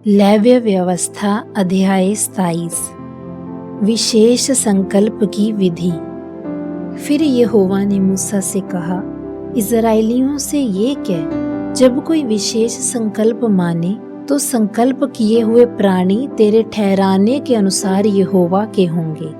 लेव्य व्यवस्था अध्याय 27 विशेष संकल्प की विधि। फिर यहोवा ने मूसा से कहा, इज़राइलियों से ये कह, जब कोई विशेष संकल्प माने तो संकल्प किए हुए प्राणी तेरे ठहराने के अनुसार यहोवा के होंगे।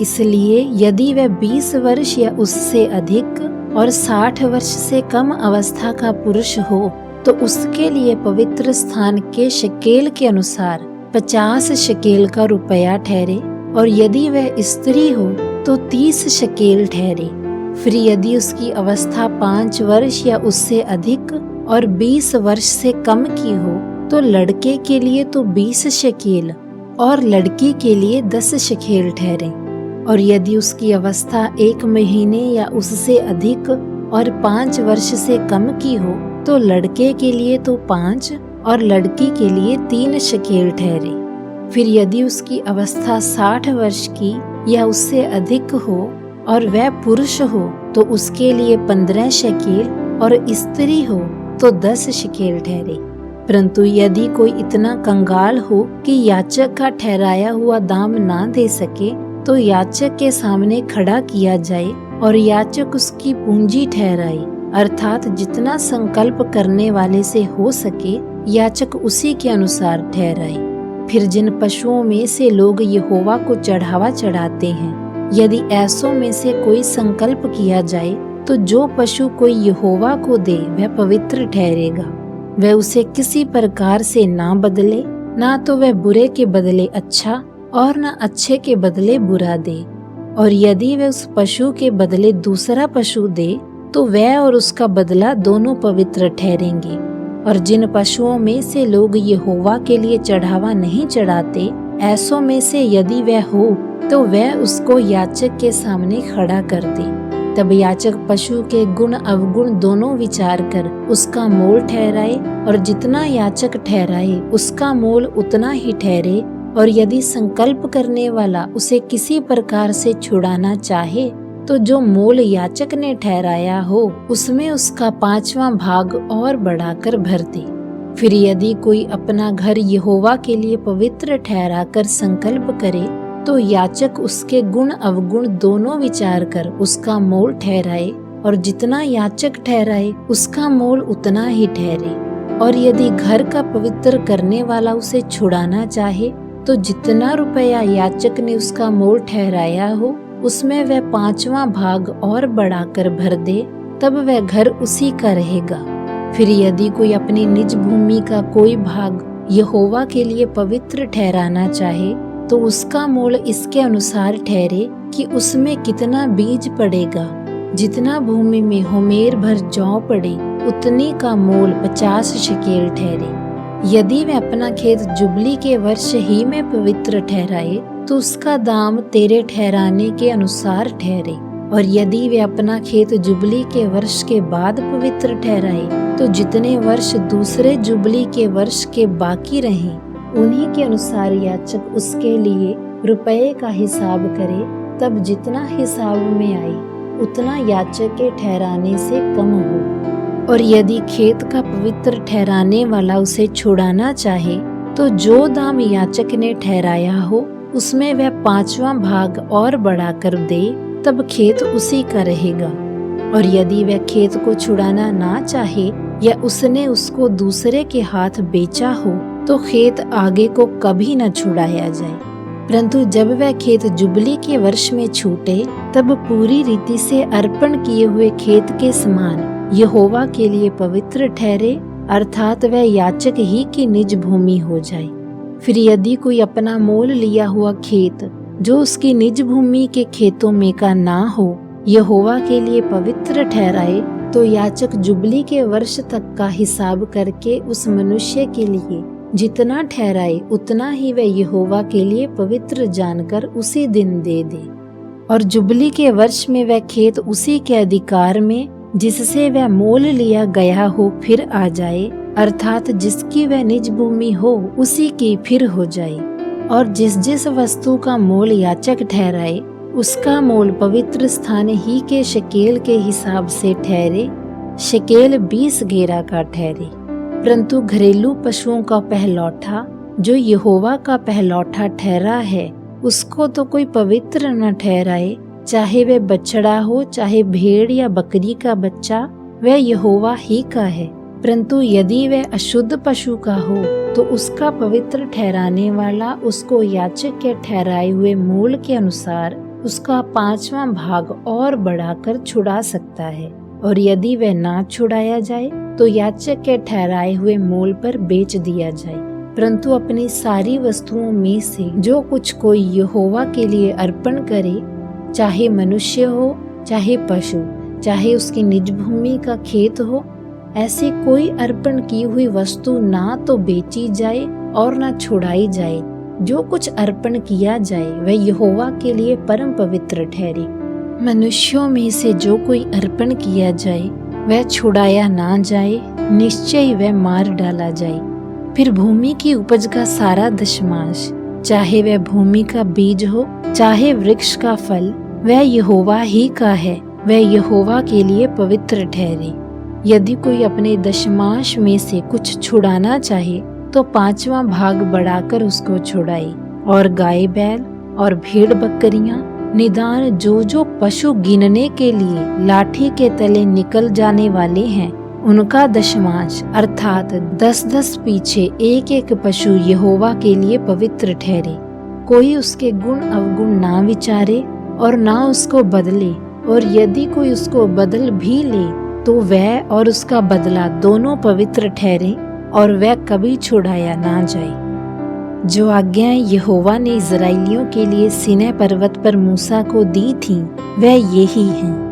इसलिए यदि वह 20 वर्ष या उससे अधिक और 60 वर्ष से कम अवस्था का पुरुष हो तो उसके लिए पवित्र स्थान के शकेल के अनुसार 50 शकेल का रुपया ठहरे, और यदि वह स्त्री हो तो 30 शकेल ठहरे। फिर यदि उसकी अवस्था 5 वर्ष या उससे अधिक और 20 वर्ष से कम की हो तो लड़के के लिए तो 20 शकेल और लड़की के लिए 10 शकेल ठहरे। और यदि उसकी अवस्था 1 महीने या उससे अधिक और 5 वर्ष से कम की हो तो लड़के के लिए तो 5 और लड़की के लिए 3 शकेल ठहरे। फिर यदि उसकी अवस्था 60 वर्ष की या उससे अधिक हो और वह पुरुष हो तो उसके लिए 15 शकेल और स्त्री हो तो 10 शकेल ठहरे। परंतु यदि कोई इतना कंगाल हो कि याचक का ठहराया हुआ दाम ना दे सके तो याचक के सामने खड़ा किया जाए और याचक उसकी पूंजी ठहराए, अर्थात जितना संकल्प करने वाले से हो सके याचक उसी के अनुसार ठहराए। फिर जिन पशुओं में से लोग यहोवा को चढ़ावा चढ़ाते हैं, यदि ऐसों में से कोई संकल्प किया जाए तो जो पशु कोई यहोवा को दे वह पवित्र ठहरेगा। वह उसे किसी प्रकार से ना बदले, ना तो वह बुरे के बदले अच्छा और न अच्छे के बदले बुरा दे। और यदि वह उस पशु के बदले दूसरा पशु दे तो वह और उसका बदला दोनों पवित्र ठहरेंगे। और जिन पशुओं में से लोग यहोवा के लिए चढ़ावा नहीं चढ़ाते, ऐसों में से यदि वह हो तो वह उसको याचक के सामने खड़ा कर दे। तब याचक पशु के गुण अवगुण दोनों विचार कर उसका मोल ठहराए, और जितना याचक ठहराए उसका मोल उतना ही ठहरे। और यदि संकल्प करने वाला उसे किसी प्रकार से छुड़ाना चाहे तो जो मोल याचक ने ठहराया हो उसमें उसका 5वां भाग और बढ़ाकर भर दे। फिर यदि कोई अपना घर यहोवा के लिए पवित्र ठहरा कर संकल्प करे तो याचक उसके गुण अवगुण दोनों विचार कर उसका मोल ठहराए, और जितना याचक ठहराए उसका मोल उतना ही ठहरे। और यदि घर का पवित्र करने वाला उसे छुड़ाना चाहे तो जितना रुपया याचक ने उसका मोल ठहराया हो उसमें वह 5वां भाग और बढ़ाकर भर दे, तब वह घर उसी का रहेगा। फिर यदि कोई अपनी निज भूमि का कोई भाग यहोवा के लिए पवित्र ठहराना चाहे तो उसका मोल इसके अनुसार ठहरे कि उसमें कितना बीज पड़ेगा। जितना भूमि में होमेर भर जौ पड़े उतनी का मोल 50 शकेल ठहरे। यदि वह अपना खेत जुबली के वर्ष ही में पवित्र ठहराए तो उसका दाम तेरे ठहराने के अनुसार ठहरे। और यदि वे अपना खेत जुबली के वर्ष के बाद पवित्र ठहराए तो जितने वर्ष दूसरे जुबली के वर्ष के बाकी रहें उन्हीं के अनुसार याचक उसके लिए रुपये का हिसाब करे। तब जितना हिसाब में आए उतना याचक के ठहराने से कम हो। और यदि खेत का पवित्र ठहराने वाला उसे छुड़ाना चाहे तो जो दाम याचक ने ठहराया हो उसमें वह 5वां भाग और बढ़ाकर दे, तब खेत उसी का रहेगा। और यदि वह खेत को छुड़ाना ना चाहे या उसने उसको दूसरे के हाथ बेचा हो तो खेत आगे को कभी न छुड़ाया जाए। परंतु जब वह खेत जुबली के वर्ष में छूटे तब पूरी रीति से अर्पण किए हुए खेत के समान यहोवा के लिए पवित्र ठहरे, अर्थात वह याचक ही की निज भूमि हो जाए। फिर यदि कोई अपना मोल लिया हुआ खेत जो उसकी निज भूमि के खेतों में का ना हो यहोवा के लिए पवित्र ठहराए तो याचक जुबली के वर्ष तक का हिसाब करके उस मनुष्य के लिए जितना ठहराए उतना ही वह यहोवा के लिए पवित्र जानकर उसी दिन दे दे। और जुबली के वर्ष में वह खेत उसी के अधिकार में जिससे वह मोल लिया गया हो फिर आ जाए, अर्थात जिसकी वह निज भूमि हो उसी की फिर हो जाए। और जिस जिस वस्तु का मोल याचक ठहराए उसका मोल पवित्र स्थान ही के शकेल के हिसाब से ठहरे, शकेल 20 गेरा का ठहरे। परंतु घरेलू पशुओं का पहलौठा जो यहोवा का पहलौठा ठहरा है उसको तो कोई पवित्र न ठहराए, चाहे वह बछड़ा हो चाहे भेड़ या बकरी का बच्चा, वह यहोवा ही का है। परंतु यदि वह अशुद्ध पशु का हो तो उसका पवित्र ठहराने वाला उसको याजक के ठहराए हुए मूल के अनुसार उसका 5वां भाग और बढ़ाकर छुड़ा सकता है। और यदि वह ना छुड़ाया जाए तो याजक के ठहराए हुए मूल पर बेच दिया जाए। परंतु अपनी सारी वस्तुओं में से जो कुछ कोई यहोवा के लिए अर्पण करे, चाहे मनुष्य हो चाहे पशु, चाहे उसकी निज भूमि का खेत हो, ऐसी कोई अर्पण की हुई वस्तु ना तो बेची जाए और ना छुड़ाई जाए। जो कुछ अर्पण किया जाए वह यहोवा के लिए परम पवित्र ठहरे। मनुष्यों में से जो कोई अर्पण किया जाए वह छुड़ाया ना जाए, निश्चय वह मार डाला जाए। फिर भूमि की उपज का सारा दशमांश, चाहे वह भूमि का बीज हो चाहे वृक्ष का फल, वह यहोवा ही का है, वह यहोवा के लिए पवित्र ठहरे। यदि कोई अपने दशमांश में से कुछ छुड़ाना चाहे तो 5वां भाग बढ़ाकर उसको छुड़ाए। और गाय बैल और भेड़ बकरियां, निदान जो जो पशु गिनने के लिए लाठी के तले निकल जाने वाले हैं, उनका दशमांश अर्थात 10-10 पीछे एक एक पशु यहोवा के लिए पवित्र ठहरे। कोई उसके गुण अवगुण ना विचारे और ना उसको बदले, और यदि कोई उसको बदल भी ले तो वह और उसका बदला दोनों पवित्र ठहरे और वह कभी छुड़ाया ना जाए। जो आज्ञाएं यहोवा ने इजराइलियों के लिए सीनै पर्वत पर मूसा को दी थीं, वह यही हैं।